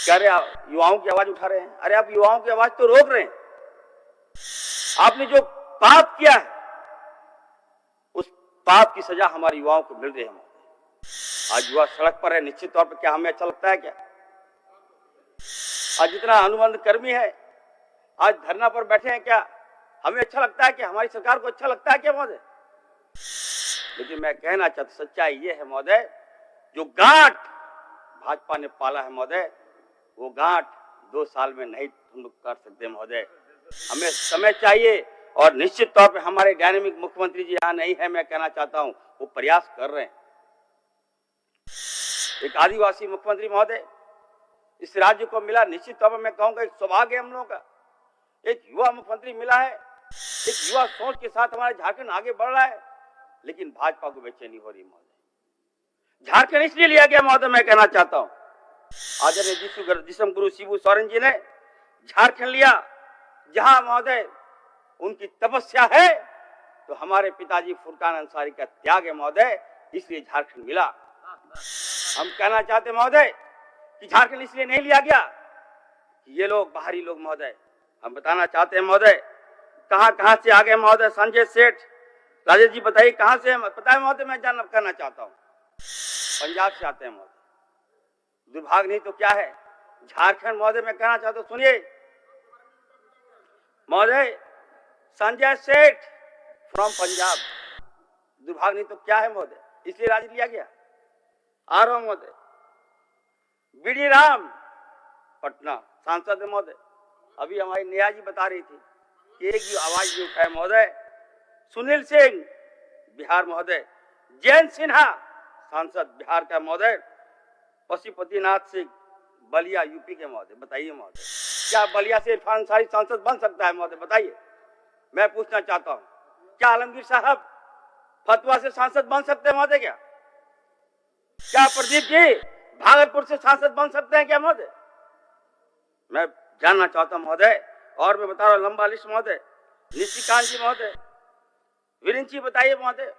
कह रहे युवाओं की आवाज उठा रहे हैं। अरे आप युवाओं की आवाज तो रोक रहे हैं। आपने जो पाप किया है उस पाप की सजा हमारे युवाओं को मिल रही है। आज युवा सड़क पर है, निश्चित तौर पर क्या हमें अच्छा लगता है क्या? आज जितना अनुबंध कर्मी है आज धरना पर बैठे हैं, क्या हमें अच्छा लगता है? क्या हमारी सरकार को अच्छा लगता है क्या महोदय? लेकिन मैं कहना चाहता, सच्चाई ये है महोदय, जो गांठ भाजपा ने पाला है महोदय, वो गांठ 2 साल में नहीं हम लोग कर सकते महोदय। हमें समय चाहिए और निश्चित तौर पे हमारे डायनेमिक मुख्यमंत्री जी यहाँ नहीं है, मैं कहना चाहता हूँ वो प्रयास कर रहे हैं। एक आदिवासी मुख्यमंत्री महोदय इस राज्य को मिला, निश्चित तौर पर मैं कहूँगा एक सौभाग्य हम लोगों का। एक युवा मुख्यमंत्री मिला है, एक युवा सोच के साथ हमारा झारखंड आगे बढ़ रहा है, लेकिन भाजपा को बेचैनी हो रही महोदय। झारखंड इसलिए लिया गया महोदय, मैं कहना चाहता हूँ आदरणीय जिसम गुरु शिबू सोरेन जी ने झारखंड लिया, जहां महोदय उनकी तपस्या है, तो हमारे पिताजी फुरकान अंसारी का त्याग है महोदय, इसलिए झारखंड मिला। हम कहना चाहते महोदय कि झारखंड इसलिए नहीं लिया गया कि ये लोग बाहरी लोग महोदय, हम बताना चाहते हैं महोदय कहां से आ गए महोदय। संजय सेठ, राजेश जी बताइए कहां से? पता है महोदय, मैं जानना करना चाहता हूं। पंजाब से आते हैं महोदय। दुर्भाग्य नहीं तो क्या है, झारखंड महोदय मैं कहना चाहता हूं, सुनिए महोदय, संजय सेठ फ्रॉम पंजाब। दुर्भाग्य नहीं तो क्या है महोदय, इसलिए राज्य लिया गया। आ रहा हूं महोदय, बीडी राम पटना सांसद है महोदय। अभी हमारी नेहा जी बता रही थी कि एक आवाज भी उठाए महोदय। सुनील सिंह बिहार महोदय, जयंत सिन्हा सांसद बिहार का महोदय, पशुपतिनाथ सिंह बलिया यूपी के महोदय। बताइए महोदय, क्या बलिया से इरफान अंसारी सांसद बन सकता है महोदय? बताइए, मैं पूछना चाहता हूं, क्या आलमगीर साहब फतुहा से सांसद बन सकते हैं महोदय? क्या प्रदीप जी भागलपुर से सांसद बन सकते हैं क्या महोदय? मैं जानना चाहता हूं महोदय, और मैं बता रहा हूं लंबा लिस्ट महोदय। निशिकांत जी महोदय, वीरेंद्र जी बताइए महोदय,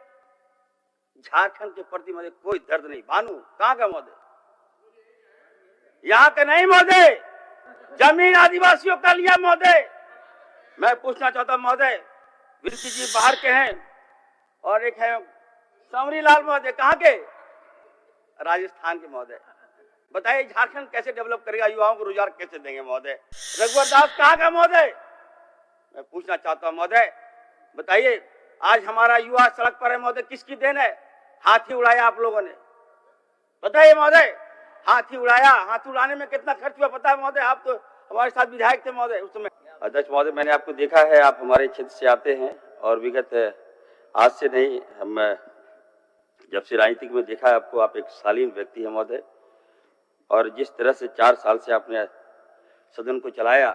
झारखंड के प्रति महोदय कोई दर्द नहीं। भानु कहां का महोदय? यहाँ का नहीं महोदय, जमीन आदिवासियों का लिया महोदय। मैं पूछना चाहता हूं महोदय, वीरेंद्र जी बाहर के हैं और एक है समरी लाल महोदय, कहां के? राजस्थान के महोदय। बताइए झारखंड कैसे डेवलप करेगा, युवाओं को रोजगार कैसे देंगे महोदय? रघुवर दास कहां का महोदय? मैं पूछना चाहता हूं महोदय, बताइए आज हमारा युवा सड़क पर है महोदय, किसकी देन है? हाथी उड़ाया आप लोगों ने, बताइए महोदय, हाथी उड़ाया। हाथी उड़ाने में कितना खर्च हुआ पता है महोदय? आप तो हमारे साथ विधायक थे महोदय उस समय। अध्यक्ष महोदय, मैंने आपको देखा है, आप हमारे क्षेत्र से आते हैं और विगत आज से नहीं, हम जब से राजनीतिक में देखा है आपको, आप एक शालीन व्यक्ति है महोदय, और जिस तरह से 4 साल से आपने सदन को चलाया,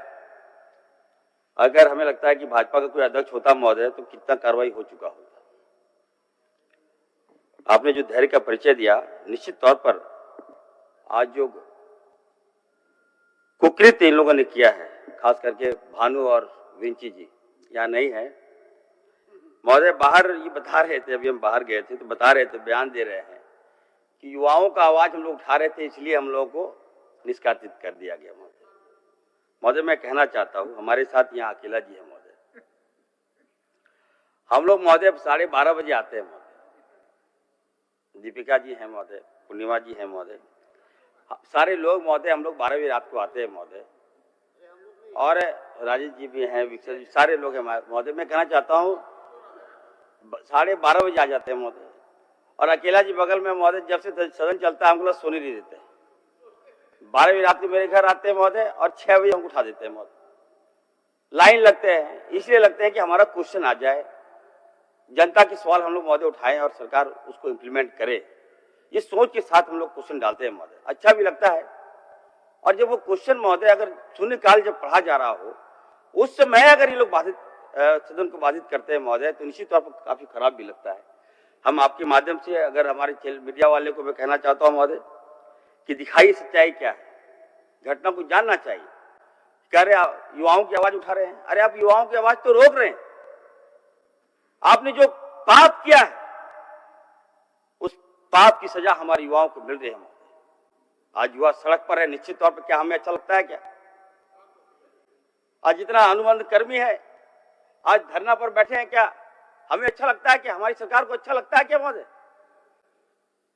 अगर हमें लगता है कि भाजपा का कोई अध्यक्ष होता महोदय तो कितना कार्रवाई हो चुका होता। आपने जो धैर्य का परिचय दिया, निश्चित तौर पर आज जो कुकृत्य इन लोगों ने किया है, खास करके भानु और विंची जी यहाँ नहीं है महोदय, बाहर ये बता रहे थे, अभी हम बाहर गए थे तो बता रहे थे, बयान दे रहे हैं कि युवाओं का आवाज हम लोग उठा रहे थे, इसलिए हम लोगों को निष्कासित कर दिया गया महोदय। महोदय मैं कहना चाहता हूं, हमारे साथ यहाँ अकेला जी है महोदय, हम लोग महोदय 12:30 बजे आते हैं महोदय। दीपिका जी हैं महोदय, पूर्णिमा जी हैं महोदय, सारे लोग महोदय, हम लोग 12 बजे रात को आते हैं महोदय, और राजेश जी भी हैं, विक्सर जी, सारे लोग हैं महोदय। मैं कहना चाहता हूँ 12:30 बजे आ जाते हैं महोदय, और अकेला जी बगल में महोदय, जब से सदन चलता है हमको सोने नहीं देते। 12 बजे रात को मेरे घर आते हैं महोदय और 6 बजे हमको उठा देते हैं महोदय। लाइन लगते हैं, इसलिए लगते हैं कि हमारा क्वेश्चन आ जाए, जनता के सवाल हम लोग महोदय उठाएं और सरकार उसको इम्प्लीमेंट करे, ये सोच के साथ हम लोग क्वेश्चन डालते हैं महोदय। अच्छा भी लगता है, और जब वो क्वेश्चन महोदय अगर शून्यकाल जब पढ़ा जा रहा हो, उस समय अगर ये लोग सदन को बाधित करते हैं महोदय, तो निश्चित तौर पर काफी खराब भी लगता है। हम आपके माध्यम से अगर हमारे मीडिया वाले को मैं कहना चाहता हूं महोदय कि दिखाइए सच्चाई क्या है, घटना को जानना चाहिए। कह रहे युवाओं की आवाज उठा रहे हैं, अरे आप युवाओं की आवाज तो रोक रहे हैं। आपने जो पाप किया है उस पाप की सजा हमारे युवाओं को मिल रही है। आज युवा सड़क पर है, निश्चित तौर पर क्या हमें अच्छा लगता है क्या? आज जितना अनुबंध कर्मी है आज धरना पर बैठे हैं, क्या हमें अच्छा लगता है? क्या हमारी सरकार को अच्छा लगता है क्या महोदय?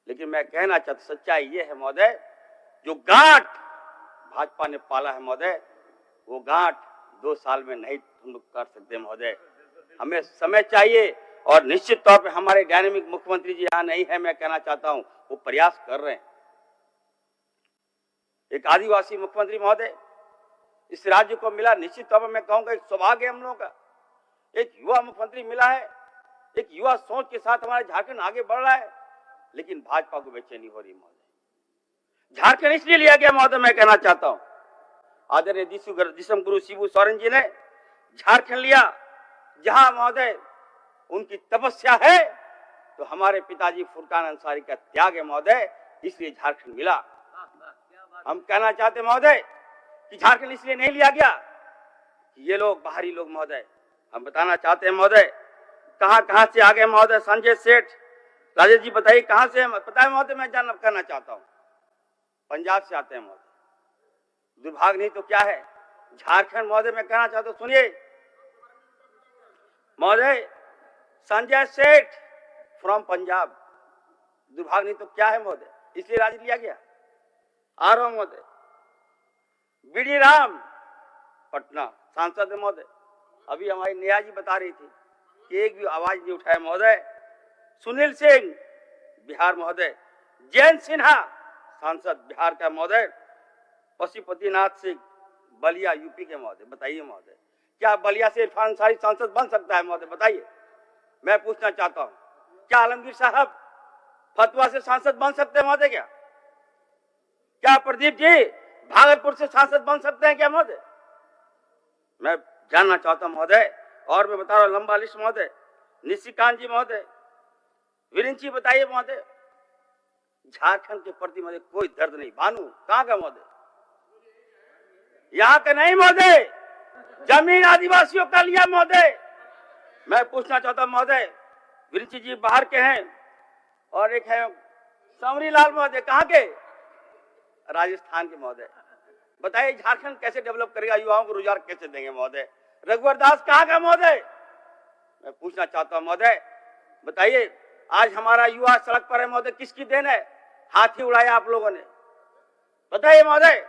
लेकिन मैं कहना चाहता, सच्चाई ये है महोदय, जो गांठ भाजपा ने पाला है महोदय, वो गांठ 2 साल में नहीं हम लोग कर सकते महोदय। हमें समय चाहिए और निश्चित तौर पे हमारे डायनेमिक मुख्यमंत्री जी यहाँ नहीं है, मैं कहना चाहता हूं, वो प्रयास कर रहे हैं। एक आदिवासी मुख्यमंत्री महोदय इस राज्य को मिला, निश्चित तौर पर मैं कहूंगा एक सौभाग्य हम लोगों का। एक युवा मुख्यमंत्री मिला है, एक युवा सोच के साथ हमारा झारखंड आगे बढ़ रहा है, लेकिन भाजपा को बेचैनी हो रही महोदय। झारखंड इसलिए लिया गया महोदय, मैं कहना चाहता हूं, आदरणीय दिसम गुरु शिबू सोरेन जी ने झारखंड लिया, जहां महोदय उनकी तपस्या है, तो हमारे पिताजी फुरकान अंसारी का त्याग है महोदय, इसलिए झारखंड मिला। हम कहना चाहते महोदय कि झारखंड इसलिए नहीं लिया गया कि ये लोग बाहरी लोग महोदय, हम बताना चाहते हैं महोदय, कहां से आ गए महोदय। संजय सेठ, राजेश जी बताइए कहां से? पता है महोदय, मैं जानना करना चाहता हूं, पंजाब से आते हैं महोदय। दुर्भाग्य नहीं तो क्या है, झारखंड महोदय मैं कहना चाहता हूं, सुनिए महोदय, संजय सेठ फ्रॉम पंजाब, दुर्भाग्य नहीं तो क्या है महोदय, इसलिए राज्य लिया गया। आ रहा हूं महोदय, बीडी राम पटना सांसद है महोदय, अभी हमारी नेहा जी बता रही थी कि एक भी आवाज नहीं उठाया महोदय। सुनील सिंह बिहार महोदय, जयंत सिन्हा सांसद बिहार का महोदय, पशुपतिनाथ सिंह बलिया यूपी के महोदय। बताइए महोदय, क्या बलिया से इरफान अंसारी सांसद बन सकता है महोदय? बताइए, मैं पूछना चाहता हूं, क्या आलमगीर साहब फतुहा से सांसद बन सकते हैं महोदय? क्या प्रदीप जी भागलपुर से सांसद बन सकते हैं क्या महोदय? मैं जानना चाहता हूं महोदय, और मैं बता रहा हूं लंबा लिस्ट महोदय, निशिकांत जी महोदय, वीरेंद्र जी बताइए महोदय, झारखंड के प्रति महोदय कोई दर्द नहीं। भानु कहां का महोदय? यहाँ का नहीं महोदय, जमीन आदिवासियों का लिया महोदय। मैं पूछना चाहता हूं महोदय, वीरेंद्र जी बाहर के हैं और एक है समरी लाल महोदय, कहां के? राजस्थान के महोदय। बताइए झारखंड कैसे डेवलप करेगा, युवाओं को रोजगार कैसे देंगे महोदय? रघुवर दास कहां का महोदय? मैं पूछना चाहता हूं महोदय, बताइए आज हमारा युवा सड़क पर है महोदय, किसकी देन है? हाथी उड़ाया आप लोगों ने, बताइए महोदय,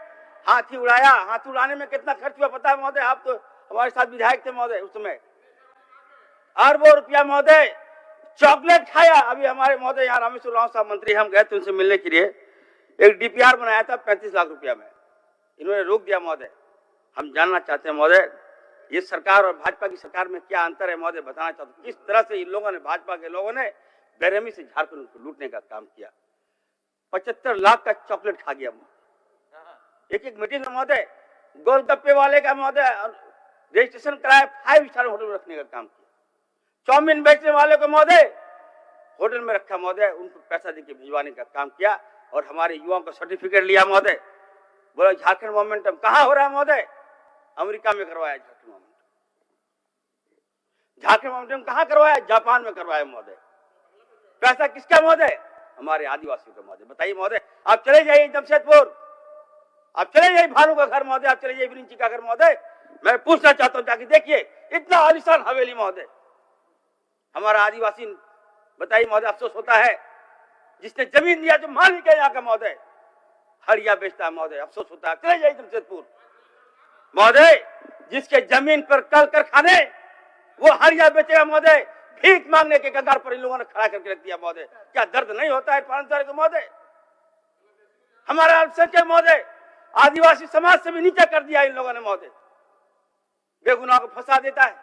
हाथी उड़ाया, हाथी उड़ाने में कितना खर्च हुआ पता है महोदय? आप तो हमारे साथ विधायक थे महोदय उस समय, अरबों रुपया महोदय। चॉकलेट खाया, अभी हमारे महोदय यहाँ रामेश्वर राव साहब मंत्री, हम गए थे उनसे मिलने के लिए, एक डीपीआर बनाया था 35 लाख रुपया में, इन्होंने रोक दिया महोदय। हम जानना चाहते हैं महोदय, ये सरकार और भाजपा की सरकार में क्या अंतर है महोदय? बताना चाहते हैं किस तरह से इन लोगों ने, भाजपा के लोगों ने बेरहमी से झारखंड को लूटने का काम किया। 75 लाख का चॉकलेट खा गया महोदय। एक मीटिंग में महोदय गोलगप्पे वाले का महोदय रजिस्ट्रेशन कराया, 5 स्टार होटल में रखने का काम किया। चाउमीन बेचने वाले को महोदय होटल में रखा महोदय, उनको पैसा देके भिजवाने का काम किया और हमारे युवाओं का सर्टिफिकेट लिया महोदय। बोला झारखंड मोमेंटम कहां हो रहा है महोदय? अमेरिका में करवाया झारखंड मोमेंटम। झारखंड मोमेंटम कहां करवाया? जापान में करवाया महोदय। पैसा किसका महोदय? हमारे आदिवासियों का महोदय। बताइए महोदय, आप चले जाइए जमशेदपुर, आप चले जाइए भानु का घर महोदय, आप चले जाइए विरिंची का घर महोदय। मैं पूछना चाहता हूं, जाके देखिए इतना आलिशान हवेली महोदय, हमारा आदिवासी। बताइए महोदय, अफसोस होता है जिसने जमीन दिया, जो मालिक है यहाँ का महोदय, हड़िया बेचता है महोदय, अफसोस होता है। चले जाइए जमशेदपुर महोदय, जिसके जमीन पर कल कारखाने, वो हड़िया बेचेगा महोदय। भीख मांगने के कगार पर इन लोगों ने खड़ा करके रख दिया महोदय। क्या दर्द नहीं होता है पांचसारी को महोदय? हमारा अल्पसंख्यक महोदय, आदिवासी समाज से भी नीचे कर दिया इन लोगों ने महोदय, बेगुनाह को फंसा देता है।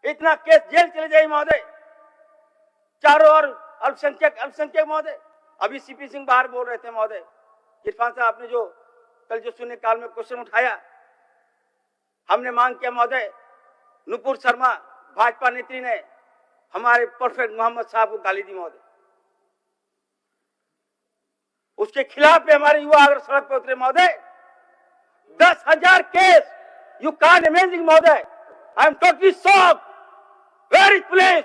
इतना केस, जेल चले जाइए महोदय, चारों ओर अल्पसंख्यक महोदय। अभी सीपी सिंह बाहर बोल रहे थे महोदय, इरफान साहब आपने जो कल जो शून्य काल में क्वेश्चन उठाया, हमने मांग किया महोदय, नुपुर शर्मा भाजपा नेत्री ने हमारे परफेक्ट मोहम्मद साहब को गाली दी महोदय, उसके खिलाफ भी हमारे युवा अगर सड़क पर उतरे महोदय। 10,000 केस, यू कांट इमेजिन महोदय, I am totally shocked. Where is police,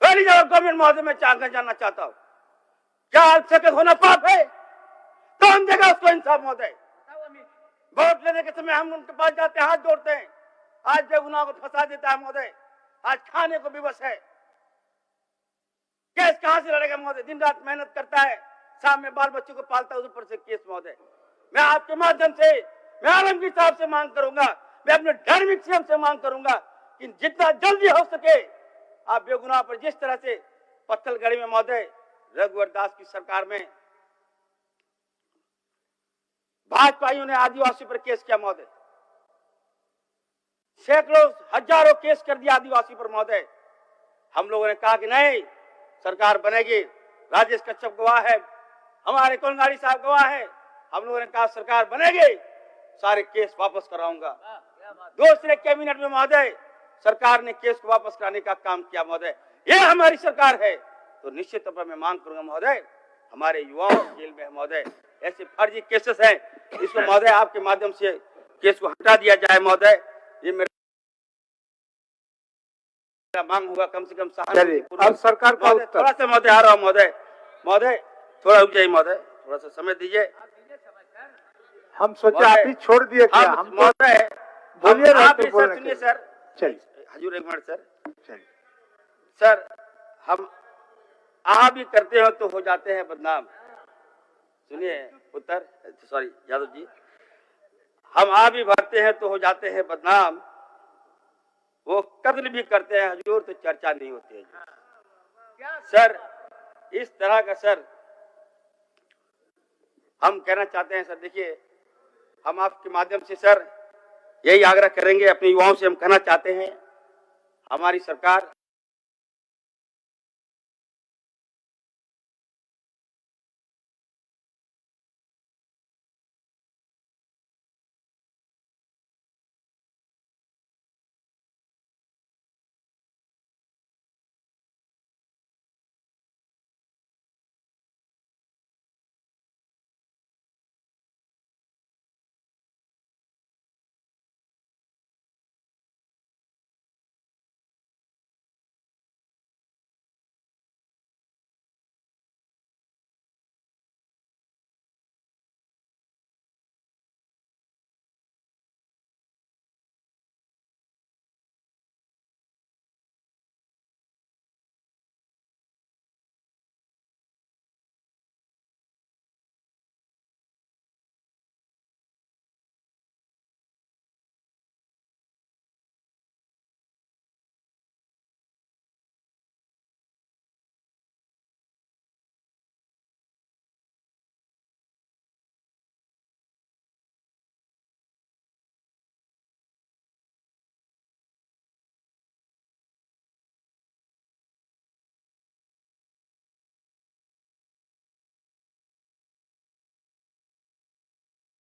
where is our government महोदय? मैं जानना चाहता हूं, क्या अल्पसंख्यक होना पाप है? कौन देगा उसको इंसाफ महोदय? वोट लेने के समय हम उनके पास जाते हैं, हाथ जोड़ते हैं, आज बेगुनाह को फंसा देता है महोदय, आज खाने को विवश है। केस कहां से लड़ेगा महोदय? दिन रात मेहनत करता है, शाम में बाल बच्चों को पालता है, ऊपर से केस महोदय। मैं आपके माध्यम से मैं आलमगीर साहब से मांग करूंगा, मैं अपने धार्मिक सीएम से मांग करूंगा कि जितना जल्दी हो सके आप बेगुनाह पर जिस तरह से पत्थलगढ़ी में महोदय रघुवर दास की सरकार में भाजपाइयों ने आदिवासी पर केस किया महोदय, सैकड़ों हजारों केस कर दिया आदिवासी पर महोदय। हम लोगों ने कहा कि नहीं, सरकार बनेगी, राजेश कश्यप गवाह है, हमारे कोलगाड़ी साहब गवाह है, हम लोगों ने कहा सरकार बनेगी, सारे केस वापस कराऊंगा। दूसरे कैबिनेट में महोदय सरकार ने केस को वापस कराने का काम किया महोदय। ये हमारी सरकार है तो निश्चित तौर पर मैं मांग करूंगा महोदय, हमारे युवाओं जेल में है ऐसे फर्जी केसेस हैं, इसको महोदय आपके माध्यम से केस को हटा दिया जाए महोदय। ये मेरा मांग होगा, कम से कम अब सरकार का थोड़ा सा महोदय आ रहा हूँ महोदय, महोदय थोड़ा रुक जाइए महोदय, थोड़ा सा समय दीजिए। हम सोचे आप ही छोड़ दिए क्या? हम महोदय बोलिए, आप ही सर सुनिए सर, चलिए हजूर एक मिनट सर, चलिए सर हम आ भी करते हो तो हो जाते हैं बदनाम। सुनिए उत्तर, सॉरी यादव जी, हम आ भी भरते हैं तो हो जाते हैं बदनाम, वो कत्ल भी करते हैं हजूर तो चर्चा नहीं होती है सर। इस तरह का सर हम कहना चाहते हैं सर। देखिए हम आपके माध्यम से सर यही आग्रह करेंगे, अपने युवाओं से हम कहना चाहते हैं, हमारी सरकार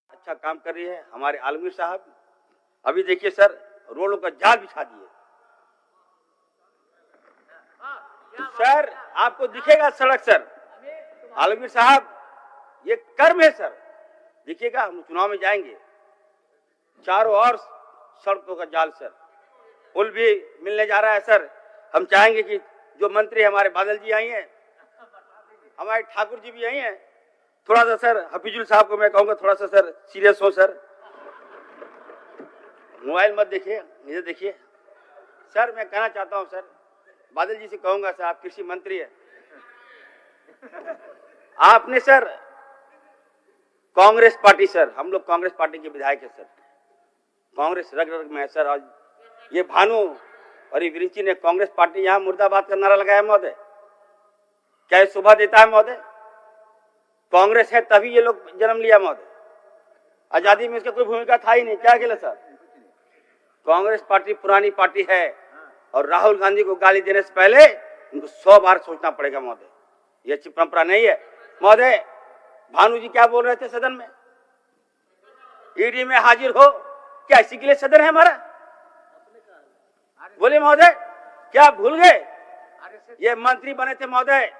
अच्छा काम कर रही है हमारे आलमगीर साहब। अभी देखिए सर रोडों का जाल बिछा दिए सर, आपको दिखेगा सड़क सर। आलमगीर साहब ये कर्म है सर, देखिएगा हम चुनाव में जाएंगे, चारों ओर सड़कों का जाल सर, पुल भी मिलने जा रहा है सर। हम चाहेंगे कि जो मंत्री हमारे बादल जी आई हैं, हमारे ठाकुर जी भी आई हैं, थोड़ा सा सर हफीजुल साहब को मैं कहूंगा थोड़ा सा सर सीरियस हो सर, मोबाइल मत देखिए, इधर देखिए सर। मैं कहना चाहता हूं सर, बादल जी से कहूंगा सर, आप कृषि मंत्री है, आपने सर कांग्रेस पार्टी सर, हम लोग कांग्रेस पार्टी के विधायक है सर, कांग्रेस रग रग में है सर। आज ये भानु और ये विरिंची ने कांग्रेस पार्टी यहाँ मुर्दाबाद का नारा लगाया महोदय, क्या ये शोभा देता है महोदय? कांग्रेस है तभी ये लोग जन्म लिया महोदय, आजादी में इसका कोई भूमिका था ही नहीं, क्या खेला सर? कांग्रेस पार्टी पुरानी पार्टी है और राहुल गांधी को गाली देने से पहले उनको 100 बार सोचना पड़ेगा महोदय, ये अच्छी परंपरा नहीं है महोदय। भानु जी क्या बोल रहे थे सदन में, ईडी में हाजिर हो, क्या इसी के लिए सदन है हमारा? बोले महोदय क्या भूल गए, ये मंत्री बने थे महोदय,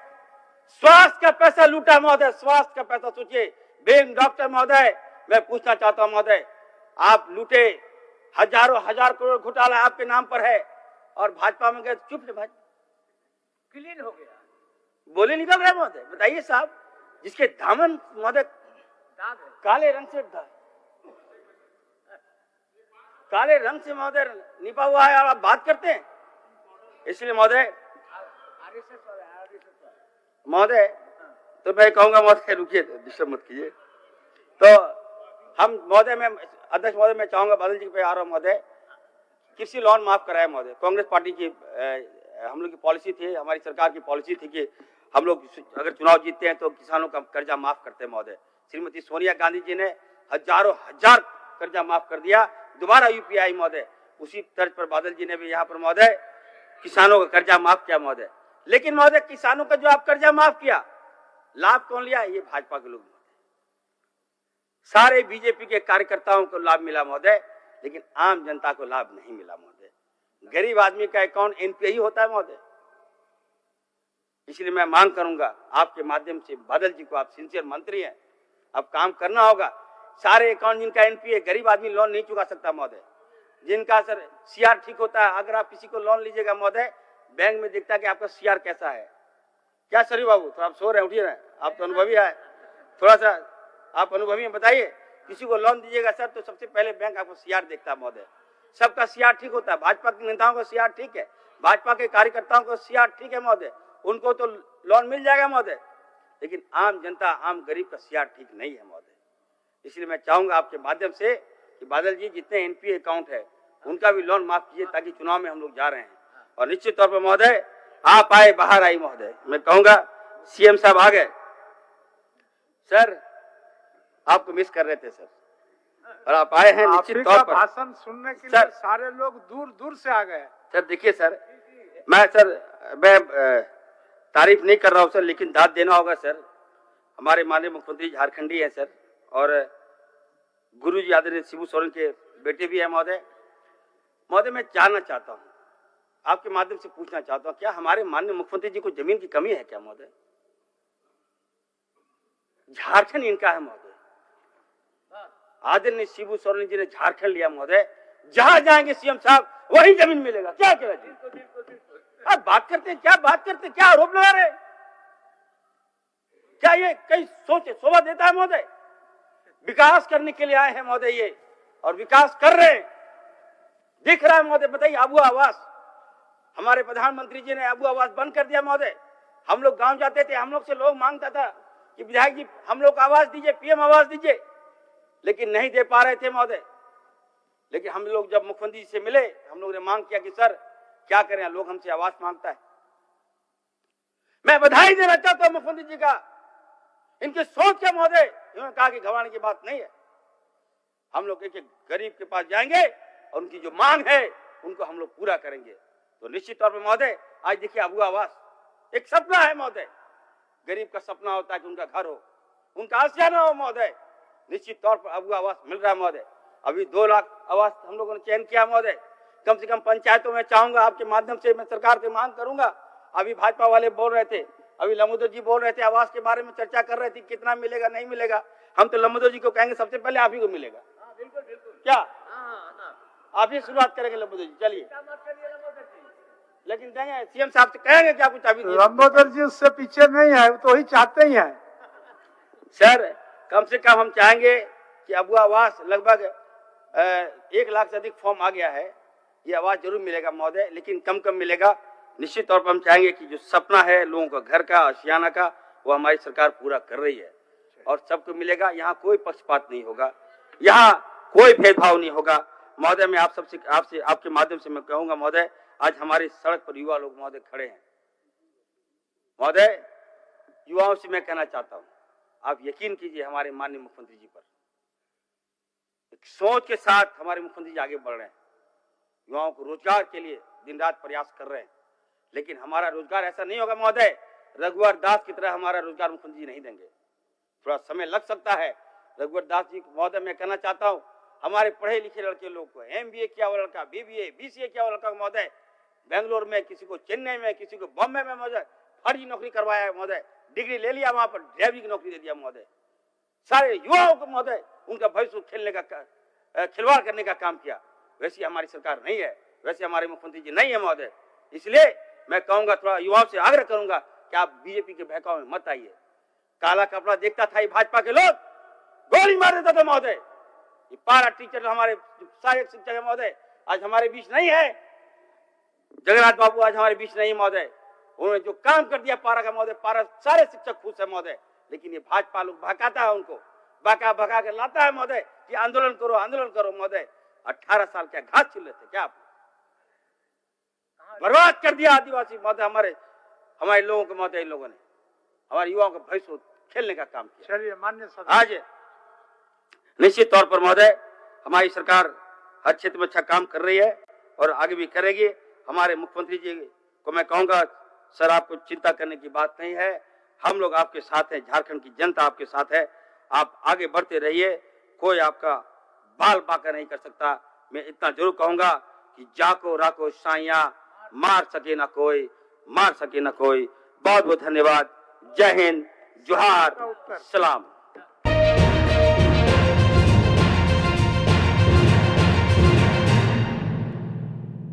स्वास्थ्य का पैसा लूटा महोदय, स्वास्थ्य का पैसा। सोचिए बेंग डॉक्टर महोदय, मैं पूछना चाहता हूं महोदय, आप लूटे, हजारों हजार करोड़ घोटाला आपके नाम पर है और भाजपा में गए चुप है, भाजपा क्लीन हो गया, बोले निकल रहे महोदय। बताइए साहब, जिसके दामन महोदय काले रंग से महोदय निपा हुआ है और आप बात करते हैं। इसलिए महोदय तो मैं कहूंगा महोदय रुकिए, डिस्टर्ब मत कीजिए। तो हम महोदय मैं अध्यक्ष महोदय मैं चाहूंगा बादल जी पे आ रहा हूं महोदय, कृषि लोन माफ कराए महोदय। कांग्रेस पार्टी की हम लोग की पॉलिसी थी, हमारी सरकार की पॉलिसी थी कि हम लोग अगर चुनाव जीतते हैं तो किसानों का कर्जा माफ करते हैं महोदय। श्रीमती सोनिया गांधी जी ने हजारों हजार कर्जा माफ कर दिया, दोबारा यूपीआई महोदय। उसी तर्ज पर बादल जी ने भी यहाँ पर महोदय किसानों का कर्जा माफ किया महोदय। लेकिन महोदय किसानों का जो आप कर्जा माफ किया, लाभ कौन लिया? ये भाजपा के लोग महोदय। सारे बीजेपी के कार्यकर्ताओं को लाभ मिला महोदय, लेकिन आम जनता को लाभ नहीं मिला महोदय। गरीब आदमी का अकाउंट एनपीआई होता है महोदय। इसलिए मैं मांग करूंगा आपके माध्यम से बादल जी को, आप सिंसियर मंत्री हैं, अब काम करना होगा। सारे अकाउंट जिनका एनपीए, गरीब आदमी लोन नहीं चुका सकता महोदय। जिनका सर सीआर ठीक होता है, अगर आप किसी को लोन लीजिएगा महोदय, बैंक में देखता है कि आपका सीआर कैसा है। क्या सरी बाबू, थोड़ा आप सो रहे हैं, उठिए ना, आप तो अनुभवी है, थोड़ा सा आप अनुभवी हैं, बताइए। किसी को लोन दीजिएगा सर तो सबसे पहले बैंक आपको सीआर देखता है महोदय। सबका सीआर ठीक होता है, भाजपा के नेताओं का सीआर ठीक है, भाजपा के कार्यकर्ताओं का सीआर ठीक है महोदय, उनको तो लोन मिल जाएगा महोदय। लेकिन आम जनता, आम गरीब का सीआर ठीक नहीं है महोदय। इसलिए मैं चाहूंगा आपके माध्यम से कि बादल जी जितने एनपीए अकाउंट है उनका भी लोन माफ कीजिए, ताकि चुनाव में हम लोग जा रहे हैं। और निश्चित तौर पर महोदय आप आए, बाहर आई महोदय, मैं कहूंगा सीएम साहब आ गए सर, आपको मिस कर रहे थे सर, और आप आए हैं निश्चित तौर पर। भाषण सुनने के लिए सारे लोग दूर दूर से आ गए। सर देखिए सर, मैं तारीफ नहीं कर रहा हूं सर, लेकिन दाद देना होगा सर। हमारे माननीय मुख्यमंत्री झारखंडी हैं सर, और गुरु जी आदरणीय शिबू सोरेन के बेटे भी हैं महोदय। महोदय मैं जानना चाहता हूं, आपके माध्यम से पूछना चाहता हूं, क्या हमारे माननीय मुख्यमंत्री जी को जमीन की कमी है क्या महोदय? झारखंड इनका है महोदय। आदरणीय शिबू सोरेन जी ने झारखंड लिया महोदय। जहां जाएंगे सीएम साहब वही जमीन मिलेगा। क्या कह रहे आप बात करते हैं, क्या बात करते हैं, क्या आरोप लगा रहे? क्या ये कई सोचे शोभा देता है महोदय? विकास करने के लिए आए हैं महोदय ये, और विकास कर रहे हैं, दिख रहा है महोदय। बताइए, अबू आवास, हमारे प्रधानमंत्री जी ने अबू आवास बंद कर दिया महोदय। हम लोग गांव जाते थे, हम लोग से लोग मांगता था कि विधायक जी हम लोग को आवास दीजिए, पीएम आवास दीजिए, लेकिन नहीं दे पा रहे थे महोदय। लेकिन हम लोग जब मुख्यमंत्री जी से मिले, हम लोग ने मांग किया कि सर क्या करें, लोग हमसे आवास मांगता है। मैं बधाई देना चाहता हूं मुख्यमंत्री जी का, इनकी सोच क्या महोदय। इन्होंने कहा कि घबराने की बात नहीं है, हम लोग एक गरीब के पास जाएंगे और उनकी जो मांग है उनको हम लोग पूरा करेंगे। तो निश्चित तौर पर महोदय आज देखिए अबू आवास एक सपना है महोदय। गरीब का सपना होता है कि उनका घर हो, उनका आशियाना हो महोदय। निश्चित तौर पर अबू आवास मिल रहा है महोदय। अभी 2 लाख आवास हम लोगों ने चयन किया महोदय। कम से कम पंचायतों में चाहूंगा आपके माध्यम से मैं सरकार से मांग करूंगा। अभी भाजपा वाले बोल रहे थे, अभी लंबोदर जी बोल रहे थे, आवास के बारे में चर्चा कर रहे थे, कितना मिलेगा नहीं मिलेगा। हम तो लंबोदर जी को कहेंगे सबसे पहले आप ही को मिलेगा। बिल्कुल बिल्कुल, क्या आप ही शुरुआत करेंगे लंबोदर जी? चलिए, लेकिन देंगे सीएम साहब से कहेंगे क्या कुछ अभी? लंबोदर जी उससे पीछे नहीं है, तो वही चाहते ही है सर। कम से कम हम चाहेंगे कि अबू आवास लगभग 1 लाख से अधिक फॉर्म आ गया है, ये आवास जरूर मिलेगा महोदय, लेकिन कम कम मिलेगा। निश्चित तौर पर हम चाहेंगे कि जो सपना है लोगों का घर का, आशियाना का, वो हमारी सरकार पूरा कर रही है और सबको मिलेगा। यहाँ कोई पक्षपात नहीं होगा, यहाँ कोई भेदभाव नहीं होगा महोदय। मैं आप सबसे आपसे आपके माध्यम से मैं कहूंगा महोदय, आज हमारी सड़क पर युवा लोग महोदय खड़े हैं महोदय। युवाओं से मैं कहना चाहता हूं, आप यकीन कीजिए हमारे माननीय मुख्यमंत्री जी पर, एक सोच के साथ हमारे मुख्यमंत्री जी आगे बढ़ रहे हैं। युवाओं को रोजगार के लिए दिन रात प्रयास कर रहे हैं, लेकिन हमारा रोजगार ऐसा नहीं होगा महोदय, रघुवर दास की तरह हमारा रोजगार मुख्यमंत्री जी नहीं देंगे। थोड़ा समय लग सकता है। रघुवर दास जी महोदय मैं कहना चाहता हूं, हमारे पढ़े लिखे लड़के लोग को, MBA किया हुआ लड़का, BBA BCA किया हुआ लड़का महोदय, बेंगलोर में, किसी को चेन्नई में, किसी को बॉम्बे में महोदय फर्जी नौकरी करवाया है महोदय, डिग्री ले लिया, वहां पर ड्राइवरी की नौकरी दे दिया महोदय। सारे युवाओं को महोदय उनका भविष्य खेलने का खिलवाड़ करने का काम किया। वैसी हमारी सरकार नहीं है, वैसे हमारे मुख्यमंत्री जी नहीं है महोदय। इसलिए मैं कहूंगा, थोड़ा युवाओं से आग्रह करूंगा कि आप बीजेपी के बहकावे में मत आइए। काला कपड़ा देखता था ये भाजपा के लोग, गोली मार देता था महोदय। ये पारा टीचर हमारे सहायक शिक्षक है महोदय, आज हमारे बीच नहीं है। जगन्नाथ बाबू आज हमारे बीच नहीं महोदय। उन्होंने जो काम कर दिया पारा का महोदय, पारा सारे शिक्षक खुश है महोदय। लेकिन ये भाजपा लोग भगाता है उनको, भगा के लाता है महोदय कि आंदोलन करो महोदय। 18 साल क्या घास छिल लेते क्या आप? बर्बाद कर दिया आदिवासी महोदय, हमारे लोगों को महोदय। इन लोगों ने हमारे युवाओं का भविष्य खेलने का काम किया। चलिए मान्य आज निश्चित तौर पर महोदय हमारी सरकार हर क्षेत्र में अच्छा काम कर रही है और आगे भी करेगी। हमारे मुख्यमंत्री जी को मैं कहूंगा, सर आपको चिंता करने की बात नहीं है, हम लोग आपके साथ हैं, झारखंड की जनता आपके साथ है। आप आगे बढ़ते रहिए, कोई आपका बाल बांका नहीं कर सकता। मैं इतना जरूर कहूंगा कि जाको राको साइया, मार सके ना कोई। बहुत बहुत धन्यवाद। जय हिंद, जोहार, सलाम।